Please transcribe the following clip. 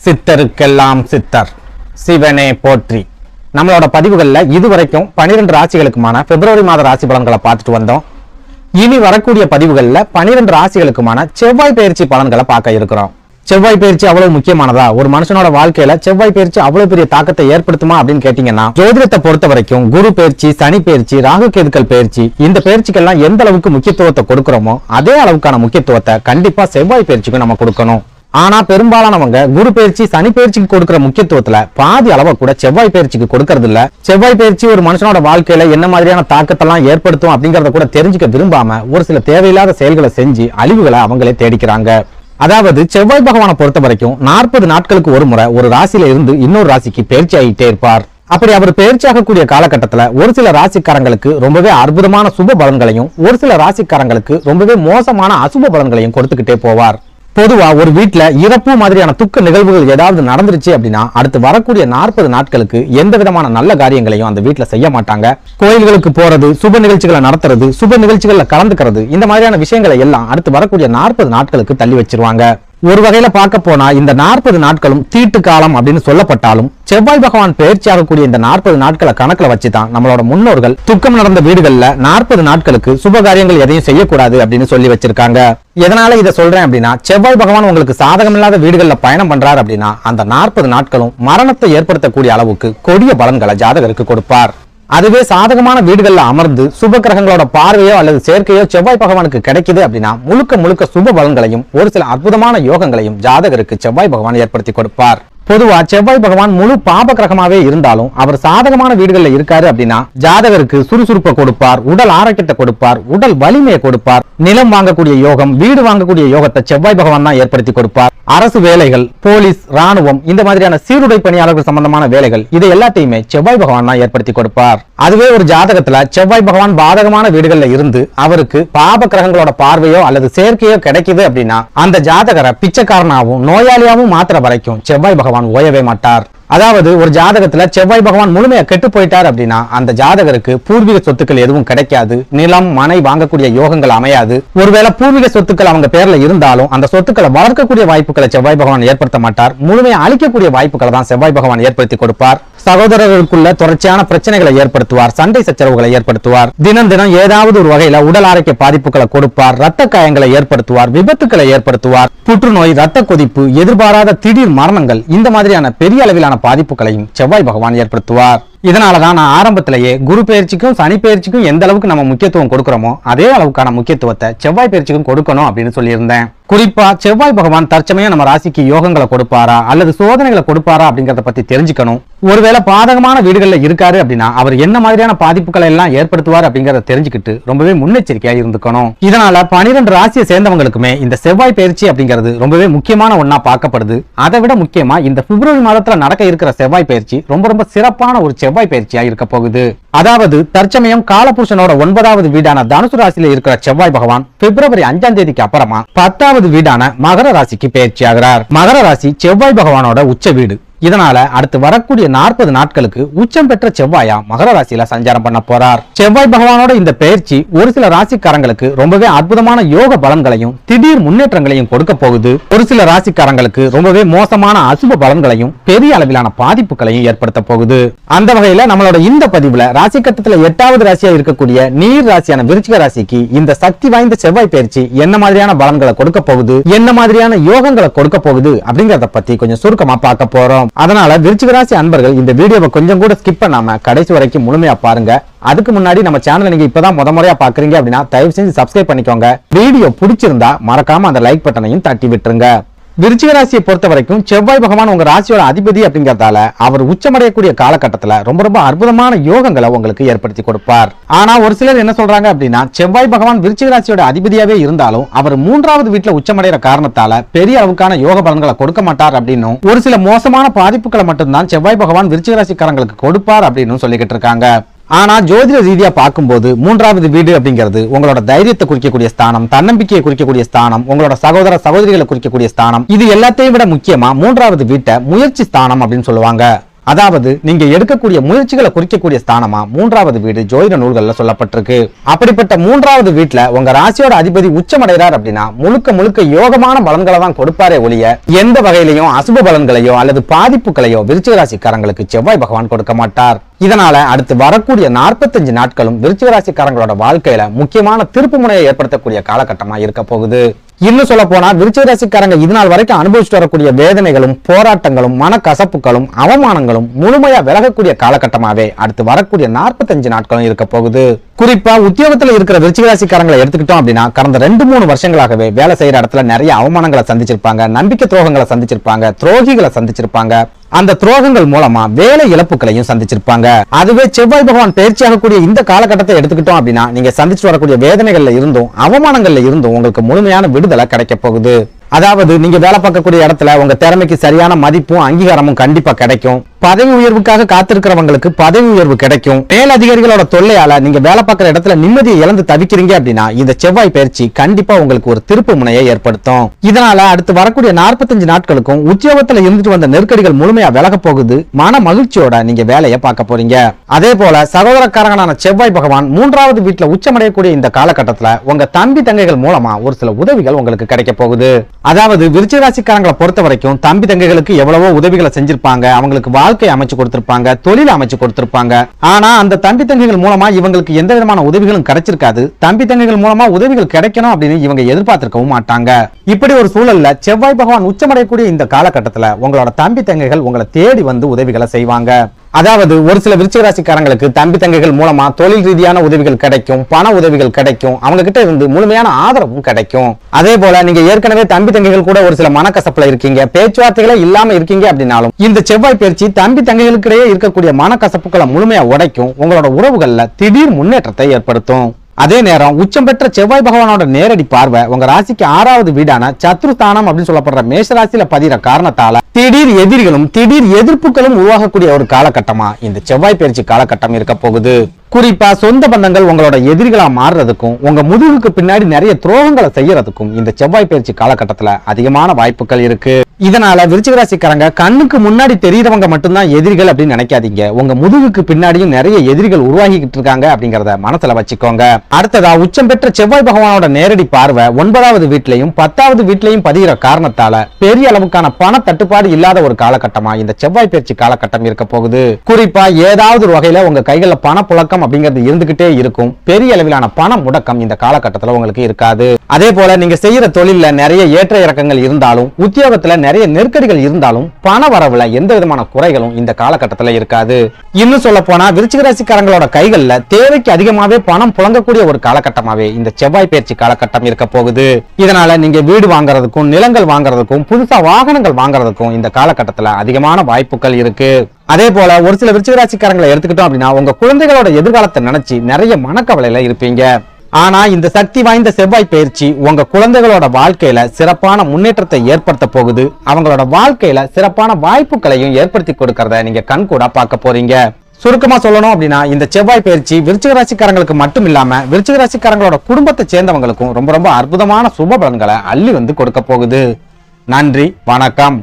சித்தருக்கெல்லாம் சித்தர் சிவனே போற்றி. நம்மளோட பதிவுகள்ல இதுவரைக்கும் 12 ராசிகளுக்குமான பிப்ரவரி மாத ராசி பலன்களை பார்த்துட்டு வந்தோம். இனி வரக்கூடிய பதிவுகள்ல 12 ராசிகளுக்குமான செவ்வாய் பயிற்சி பலன்களை பார்க்க இருக்கிறோம். செவ்வாய் பயிற்சி அவ்வளவு முக்கியமானதா? ஒரு மனுஷனோட வாழ்க்கையில செவ்வாய் பயிற்சி அவ்வளவு பெரிய தாக்கத்தை ஏற்படுத்துமா அப்படின்னு கேட்டீங்கன்னா, ஜோதிடத்தை பொறுத்த வரைக்கும் குரு பயிற்சி, சனி பயிற்சி, ராகு கேதுக்கள் பயிற்சி, இந்த பயிற்சிக்கெல்லாம் எந்த அளவுக்கு முக்கியத்துவத்தை கொடுக்கிறோமோ அதே அளவுக்கான முக்கியத்துவத்தை கண்டிப்பா செவ்வாய் பயிற்சிக்கு நம்ம கொடுக்கணும். ஆனா பெரும்பாலானவங்க குரு பயிற்சி, சனி பயிற்சிக்கு கொடுக்கிற முக்கியத்துவத்துல பாதி அளவை கூட செவ்வாய் பயிற்சிக்கு கொடுக்கறது இல்ல. செவ்வாய் பயிற்சி ஒரு மனுஷனோட வாழ்க்கையில என்ன மாதிரியான தாக்கத்தெல்லாம் ஏற்படுத்தும் அப்படிங்கறத கூட தெரிஞ்சுக்க விரும்பாம ஒரு சில தேவையில்லாத செயல்களை செஞ்சு அழிவுகளை அவங்களே தேடிக்கிறாங்க. அதாவது செவ்வாய் பகவானை பொறுத்த வரைக்கும் 40 நாட்களுக்கு ஒரு முறை ஒரு ராசியில இருந்து இன்னொரு ராசிக்கு பயிற்சி ஆகிட்டே இருப்பார். அப்படி அவர் பயிற்சியாகக்கூடிய காலகட்டத்துல ஒரு சில ராசிக்காரங்களுக்கு ரொம்பவே அற்புதமான சுப பலன்களையும், ஒரு சில ராசிக்காரங்களுக்கு ரொம்பவே மோசமான அசுப பலன்களையும் கொடுத்துக்கிட்டே போவார். பொதுவா ஒரு வீட்டுல இறப்பு மாதிரியான துக்க நிகழ்வுகள் ஏதாவது நடந்துருச்சு அப்படின்னா அடுத்து வரக்கூடிய 40 நாட்களுக்கு எந்த விதமான நல்ல காரியங்களையும் அந்த வீட்டுல செய்ய மாட்டாங்க. கோயில்களுக்கு போறது, சுப நிகழ்ச்சிகளை நடத்துறது, சுப நிகழ்ச்சிகள்ல கலந்துக்கிறது, இந்த மாதிரியான விஷயங்களை எல்லாம் அடுத்து வரக்கூடிய 40 நாட்களுக்கு தள்ளி வச்சிருவாங்க. ஒரு வகையில பார்க்க போனா இந்த 40 நாட்களும் தீட்டு காலம் அப்படின்னு சொல்லப்பட்டாலும் செவ்வாய் பகவான் பயிற்சி ஆகக்கூடிய இந்த 40 நாட்களை கணக்குல வச்சுதான் நம்மளோட முன்னோர்கள் துக்கம் நடந்த வீடுகள்ல 40 நாட்களுக்கு சுப காரியங்கள் எதையும் செய்யக்கூடாது அப்படின்னு சொல்லி வச்சிருக்காங்க. எதனால இதை சொல்றேன் அப்படின்னா, செவ்வாய் பகவான் உங்களுக்கு சாதகம் இல்லாத வீடுகள்ல பயணம் பண்றாரு அப்படின்னா அந்த 40 நாட்களும் மரணத்தை ஏற்படுத்தக்கூடிய அளவுக்கு கொடிய பலன்களை ஜாதகருக்கு கொடுப்பார். அதுவே சாதகமான வீடுகள்ல அமர்ந்து சுப கிரகங்களோட பார்வையோ அல்லது சேர்க்கையோ செவ்வாய் பகவானுக்கு கிடைக்குது அப்படின்னா முழுக்க முழுக்க சுப பலன்களையும் ஒரு சில அற்புதமான யோகங்களையும் ஜாதகருக்கு செவ்வாய் பகவான் ஏற்படுத்தி கொடுப்பார். பொதுவா செவ்வாய் பகவான் முழு பாப கிரகமாவே இருந்தாலும் அவர் சாதகமான வீடுகள்ல இருக்காரு அப்படின்னா ஜாதகருக்கு சுறுசுறுப்பை கொடுப்பார், உடல் ஆரோக்கியத்தை கொடுப்பார், உடல் வலிமையை கொடுப்பார். நிலம் வாங்கக்கூடிய யோகம், வீடு வாங்கக்கூடிய யோகத்தை செவ்வாய் பகவான் தான் ஏற்படுத்தி கொடுப்பார். அரசு வேலைகள், போலீஸ், ராணுவம், இந்த மாதிரியான சீருடை பணியாளர்கள் சம்பந்தமான வேலைகள் இதை எல்லாத்தையுமே செவ்வாய் பகவான் தான் ஏற்படுத்தி கொடுப்பார். அதுவே ஒரு ஜாதகத்துல செவ்வாய் பகவான் பாதகமான வீடுகள்ல இருந்து அவருக்கு பாப கிரகங்களோட பார்வையோ அல்லது சேர்க்கையோ கிடைக்குது அப்படின்னா அந்த ஜாதகரை பிச்சைக்காரனாவும் நோயாளியாவும் மாத்திர வரைக்கும் செவ்வாய் பகவான் ஓயவே மாட்டார். அதாவது ஒரு ஜாதகத்துல செவ்வாய் பகவான் முழுமையா கெட்டு போயிட்டார் அப்படின்னா அந்த ஜாதகருக்கு பூர்வீக சொத்துக்கள் எதுவும் கிடைக்காது, நிலம் மனை வாங்கக்கூடிய யோகங்கள் அமையாது. ஒருவேளை பூர்வீக சொத்துக்கள் அவங்க பேர்ல இருந்தாலும் அந்த சொத்துக்களை வளர்க்கக்கூடிய வாய்ப்புகளை செவ்வாய் பகவான் ஏற்படுத்த மாட்டார். முழுமையா அழிக்கக்கூடிய வாய்ப்புகளை தான் செவ்வாய் பகவான் ஏற்படுத்தி கொடுப்பார். சகோதரர்களுக்குள்ள தொடர்ச்சியான பிரச்சனைகளை ஏற்படுத்துவார், சண்டை சச்சரவுகளை ஏற்படுத்துவார். தினம் தினம் ஏதாவது ஒரு வகையில உடல் ஆரோக்கிய பாதிப்புகளை கொடுப்பார், ரத்த காயங்களை ஏற்படுத்துவார், விபத்துக்களை ஏற்படுத்துவார். புற்றுநோய், ரத்த கொதிப்பு, எதிர்பாராத திடீர் மரணங்கள், இந்த மாதிரியான பெரிய அளவிலான பாதிப்புகளையும் செவ்வாய் பகவான் ஏற்படுத்துவார். இதனாலதான் நான் ஆரம்பத்திலேயே குரு பயிற்சிக்கும் சனி பயிற்சிக்கும் எந்த அளவுக்கு நம்ம முக்கியத்துவம் கொடுக்கிறோமோ அதே அளவுக்கான முக்கியத்துவத்தை செவ்வாய் பயிற்சிக்கும் கொடுக்கணும் அப்படின்னு சொல்லியிருந்தேன். குறிப்பா செவ்வாய் பகவான் தற்சமயம் நம்ம ராசிக்கு யோகங்களை கொடுப்பாரா அல்லது சோதனைகளை கொடுப்பாரா அப்படிங்கறத பத்தி தெரிஞ்சுக்கணும். ஒருவேளை பாதகமான வீடுகள்ல இருக்காரு அப்படின்னா அவர் என்ன மாதிரியான பாதிப்புகளை எல்லாம் ஏற்படுத்துவார் அப்படிங்கறத தெரிஞ்சுக்கிட்டு ரொம்பவே முன்னெச்சரிக்கையா இருந்துக்கணும். இதனால 12 ராசியை சேர்ந்தவங்களுக்குமே இந்த செவ்வாய் பயிற்சி அப்படிங்கிறது ரொம்பவே முக்கியமான ஒண்ணா பார்க்கப்படுது. அதை விட முக்கியமா இந்த பிப்ரவரி மாதத்துல நடக்க இருக்கிற செவ்வாய் பயிற்சி ரொம்ப சிறப்பான ஒரு செவ்வாய் பயிற்சியா இருக்க போகுது. அதாவது தற்சமயம் காலபுருஷனோட 9வது வீடான தனுசு ராசியில இருக்கிற செவ்வாய் பகவான் பிப்ரவரி 5ஆம் தேதிக்கு அப்புறமா 10வது வீடான மகர ராசிக்கு பயிற்சி ஆகிறார். மகர ராசி செவ்வாய் பகவானோட உச்ச வீடு. இதனால அடுத்து வரக்கூடிய 40 நாட்களுக்கு உச்சம் பெற்ற செவ்வாயா மகர ராசியில சஞ்சாரம் பண்ண போறார். செவ்வாய் பகவானோட இந்த பயிற்சி ஒரு சில ராசிக்காரங்களுக்கு ரொம்பவே அற்புதமான யோக பலன்களையும் திடீர் முன்னேற்றங்களையும் கொடுக்க போகுது. ஒரு சில ராசிக்காரங்களுக்கு ரொம்பவே மோசமான அசுப பலன்களையும் பெரிய அளவிலான பாதிப்புகளையும் ஏற்படுத்த போகுது. அந்த வகையில நம்மளோட இந்த பதிவுல ராசி கட்டத்துல 8வது ராசியா இருக்கக்கூடிய நீர் ராசியான விருச்சிக ராசிக்கு இந்த சக்தி வாய்ந்த செவ்வாய் பயிற்சி என்ன மாதிரியான பலன்களை கொடுக்க போகுது, என்ன மாதிரியான யோகங்களை கொடுக்க போகுது அப்படிங்கறத பத்தி கொஞ்சம் சுருக்கமா பார்க்க போறோம். அதனால விருச்சிக ராசி அன்பர்கள் இந்த வீடியோவை கொஞ்சம் கூட ஸ்கிப் பண்ணாம கடைசி வரைக்கும் முழுமையா பாருங்க. அதுக்கு முன்னாடி நம்ம சேனலை நீங்க இப்பதான் முறையா பாக்குறீங்க அப்படின்னா தயவு செஞ்சு சப்ஸ்கிரைப் பண்ணிக்கோங்க. வீடியோ பிடிச்சிருந்தா மறக்காம அந்த லைக் பட்டனையும் தட்டி விட்டுருங்க. விருச்சிக ராசியை பொறுத்த வரைக்கும் செவ்வாய் பகவான் உங்க ராசியோட அதிபதி அப்படிங்கறதால அவர் உச்சமடையக்கூடிய காலகட்டத்துல ரொம்ப அற்புதமான யோகங்களை உங்களுக்கு ஏற்படுத்தி கொடுப்பார். ஆனா ஒரு சிலர் என்ன சொல்றாங்க அப்படின்னா, செவ்வாய் பகவான் விருச்சிக ராசியோட அதிபதியாவே இருந்தாலும் அவர் 3வது வீட்டுல உச்சமடைகிற காரணத்தால பெரிய அளவுக்கான யோக பலன்களை கொடுக்க மாட்டார் அப்படின்னும், ஒரு சில மோசமான பாதிப்புகளை மட்டும்தான் செவ்வாய் பகவான் விருச்சிக ராசிக்காரங்களுக்கு கொடுப்பார் அப்படின்னு சொல்லிக்கிட்டு இருக்காங்க. ஆனா ஜோதிட ரீதியா பார்க்கும்போது 3வது வீடு அப்படிங்கிறது உங்களோட தைரியத்தை குறிக்கக்கூடிய ஸ்தானம், தன்னம்பிக்கையை குறிக்கக்கூடிய ஸ்தானம், உங்களோட சகோதர சகோதரிகளை குறிக்கக்கூடிய ஸ்தானம். இது எல்லாத்தையும் விட முக்கியமா 3வது வீட்டை முயற்சி ஸ்தானம் அப்படின்னு சொல்லுவாங்க. அதாவது நீங்க எடுக்கக்கூடிய முயற்சிகளை குறிக்கக்கூடிய ஸ்தானமா மூன்றாவது வீடு ஜோதிட நூல்கள்ல சொல்லப்பட்டிருக்கு. அப்படிப்பட்ட மூன்றாவது வீட்டுல உங்க ராசியோட அதிபதி உச்சமடைறார் அப்படின்னா முழுக்க முழுக்க யோகமான பலன்களை தான் கொடுப்பாரே ஒழிய எந்த வகையிலையும் அசுப பலன்களையோ அல்லது பாதிப்புகளையோ விருச்சிக ராசிக்காரங்களுக்கு செவ்வாய் பகவான் கொடுக்க மாட்டார். இதனால அடுத்து வரக்கூடிய 45 நாட்களும் விருச்சிக ராசிக்காரங்களோட வாழ்க்கையில முக்கியமான திருப்பு முனையை ஏற்படுத்தக்கூடிய காலகட்டமா இருக்க போகுது. இன்னும் சொல்ல போனா விருச்சிக ராசிக்காரங்க இதனால் வரைக்கும் அனுபவிச்சுட்டு வரக்கூடிய வேதனைகளும் போராட்டங்களும் மனக்கசப்புகளும் அவமானங்களும் முழுமையா விலகக்கூடிய காலகட்டமாவே அடுத்து வரக்கூடிய 45 நாட்களும் இருக்க போகுது. குறிப்பா உத்தியோகத்துல இருக்கிற விருச்சிக ராசிக்காரங்களை எடுத்துக்கிட்டோம் அப்படின்னா கடந்த 2-3 வருஷங்களாகவே வேலை செய்யற இடத்துல நிறைய அவமானங்களை சந்திச்சிருப்பாங்க, நம்பிக்கை துரோகங்களை சந்திச்சிருப்பாங்க, துரோகிகளை சந்திச்சிருப்பாங்க. அந்த துரோகங்கள் மூலமா வேலை இழப்புகளையும் சந்திச்சிருப்பாங்க. அதுவே செவ்வாய் பகவான் பயிற்சியாகக்கூடிய இந்த காலகட்டத்தை எடுத்துக்கிட்டோம் அப்படின்னா நீங்க சந்திச்சு வரக்கூடிய வேதனைகள்ல இருந்தும் அவமானங்கள்ல இருந்தும் உங்களுக்கு முழுமையான விடுதலை கிடைக்க போகுது. அதாவது நீங்க வேலை பார்க்கக்கூடிய இடத்துல உங்க திறமைக்கு சரியான மதிப்பும் அங்கீகாரமும் கண்டிப்பா கிடைக்கும். பதவி உயர்வுக்காக காத்திருக்கிறவங்களுக்கு பதவி உயர்வு கிடைக்கும். மேல் அதிகாரிகளோட தொல்லையால நீங்க வேலை பார்க்கிற இடத்துல நிம்மதியை இழந்து தவிக்கிறீங்க அப்படின்னா இந்த செவ்வாய் பயிற்சி கண்டிப்பா உங்களுக்கு ஒரு திருப்பு முனையை ஏற்படுத்தும். இதனால அடுத்து வரக்கூடிய 45 நாட்களுக்கும் உத்தியோகத்துல இருந்துட்டு வந்த நெருக்கடிகள் முழுமையா விலக போகுது. மன மகிழ்ச்சியோட நீங்க வேலையை பார்க்க போறீங்க. அதே போல சகோதரக்காரங்களான செவ்வாய் பகவான் மூன்றாவது வீட்டுல உச்சமடையக்கூடிய இந்த காலகட்டத்துல உங்க தம்பி தங்கைகள் மூலமா ஒரு சில உதவிகள் உங்களுக்கு கிடைக்க போகுது. அதாவது விருச்சிக ராசிக்காரங்களை பொறுத்த வரைக்கும் தம்பி தங்கைகளுக்கு எவ்வளவோ உதவிகளை செஞ்சிருப்பாங்க, அவங்களுக்கு வாழ்க்கை அமைச்சு கொடுத்திருப்பாங்க, தொழில் அமைச்சு கொடுத்திருப்பாங்க. ஆனா அந்த தம்பி தங்கைகள் மூலமா இவங்களுக்கு எந்த விதமான உதவிகளும் கிடைச்சிருக்காது. தம்பி தங்கைகள் மூலமா உதவிகள் கிடைக்கணும் அப்படின்னு இவங்க எதிர்பார்த்திருக்கவும் மாட்டாங்க. இப்படி ஒரு சூழல்ல செவ்வாய் பகவான் உச்சமடையக்கூடிய இந்த காலகட்டத்துல உங்களோட தம்பி தங்கைகள் உங்களை தேடி வந்து உதவிகளை செய்வாங்க. அதாவது ஒரு சில விருச்சிக ராசிக்காரங்களுக்கு தம்பி தங்கைகள் மூலமா தொழில் ரீதியான உதவிகள் கிடைக்கும், பண உதவிகள் கிடைக்கும், அவங்க கிட்ட இருந்து முழுமையான ஆதரவும் கிடைக்கும். அதே போல நீங்க ஏற்கனவே தம்பி தங்கைகள் கூட ஒரு சில மனக்கசப்புல இருக்கீங்க, பேச்சுவார்த்தைகளே இல்லாம இருக்கீங்க அப்படின்னாலும் இந்த செவ்வாய் பயிற்சி தம்பி தங்கைகளுக்கு இடையே இருக்கக்கூடிய மனக்கசப்புகளை முழுமையா உடைக்கும். உங்களோட உறவுகள்ல திடீர் முன்னேற்றத்தை ஏற்படுத்தும். அதே நேரம் உச்சம் பெற்ற செவ்வாய் பகவானோட நேரடி பார்வை உங்க ராசிக்கு 6வது வீடான சத்ருஸ்தானம் அப்படின்னு சொல்லப்படுற மேஷ ராசியில பதிகிற காரணத்தால திடீர் எதிரிகளும் திடீர் எதிர்ப்புகளும் உருவாகக்கூடிய ஒரு காலகட்டமா இந்த செவ்வாய் பயிற்சி காலகட்டம் இருக்க போகுது. குறிப்பா சொந்த பந்தங்கள் உங்களோட எதிரிகளா மாறுறதுக்கும் உங்க முதுகுக்கு பின்னாடி நிறைய துரோகங்களை செய்யறதுக்கும் இந்த செவ்வாய் பயிற்சி காலகட்டத்துல அதிகமான வாய்ப்புகள் இருக்கு. இதனால விருச்சிக ராசிக்காரங்க கண்ணுக்கு முன்னாடி தெரியறவங்க மட்டும்தான் எதிரிகள் அப்படின்னு நினைக்காதீங்க. உங்க முதுகுக்கு பின்னாடியும் நிறைய எதிரிகள் உருவாகிட்டு இருக்காங்க அப்படிங்கறத மனசுல வச்சுக்கோங்க. அடுத்ததா உச்சம் பெற்ற செவ்வாய் பகவானோட நேரடி பார்வை 9வது வீட்லயும் 10வது வீட்லயும் பதிகிற காரணத்தால பெரிய அளவுக்கான பண தட்டுப்பாடு இல்லாத ஒரு காலகட்டமா இந்த செவ்வாய் பயிற்சி காலகட்டம் இருக்க போகுது. குறிப்பா ஏதாவது ஒரு வகையில உங்க கைகள்ல பண புழக்கம் அப்படிங்கிறது இருந்துகிட்டே இருக்கும். பெரிய அளவிலான பண முடக்கம் இந்த காலகட்டத்துல உங்களுக்கு இருக்காது. அதே போல நீங்க செய்யற தொழில்ல நிறைய ஏற்ற இறக்கங்கள் இருந்தாலும் உத்தியோகத்துல நிறைய நெருக்கடிகள் இருந்தாலும் பண வரவுல எந்த விதமான குறைகளும் இந்த காலகட்டத்துல இருக்காது. இன்னும் சொல்ல போனா விருச்சிக ராசிக்காரங்களோட கைகள்ல தேவைக்கு அதிகமாவே பணம் புழங்கக்கூடிய ஒரு காலகட்டமாவே இந்த செவ்வாய் பயிற்சி காலகட்டம் இருக்க போகுது. இதனால நீங்க வீடு வாங்குறதுக்கும் நிலங்கள் வாங்குறதுக்கும் புதுசா வாகனங்கள் வாங்குறதுக்கும் இந்த காலகட்டத்துல அதிகமான வாய்ப்புகள் இருக்கு. அதே போல ஒரு சில விருச்சிக ராசிக்காரங்களை எடுத்துக்கிட்டோம் அப்படின்னா உங்க குழந்தைகளோட எதிர்காலத்தை நினைச்சு நிறைய மனக்கவலையில இருப்பீங்க. ஆனா இந்த சக்தி வாய்ந்த செவ்வாய் பயிற்சி உங்க குழந்தைகளோட வாழ்க்கையில சிறப்பான முன்னேற்றத்தை ஏற்படுத்த போகுது. அவங்களோட வாழ்க்கையில சிறப்பான வாய்ப்புகளையும் ஏற்படுத்தி கொடுக்கறத நீங்க கண்கூடா பார்க்க போறீங்க. சுருக்கமா சொல்லணும் அப்படின்னா இந்த செவ்வாய் பயிற்சி விருச்சிக ராசிக்காரங்களுக்கு மட்டும் இல்லாம விருச்சிக ராசிக்காரங்களோட குடும்பத்தை சேர்ந்தவங்களுக்கும் ரொம்ப ரொம்ப அற்புதமான சுப பலன்களை அள்ளி வந்து கொடுக்க போகுது. நன்றி, வணக்கம்.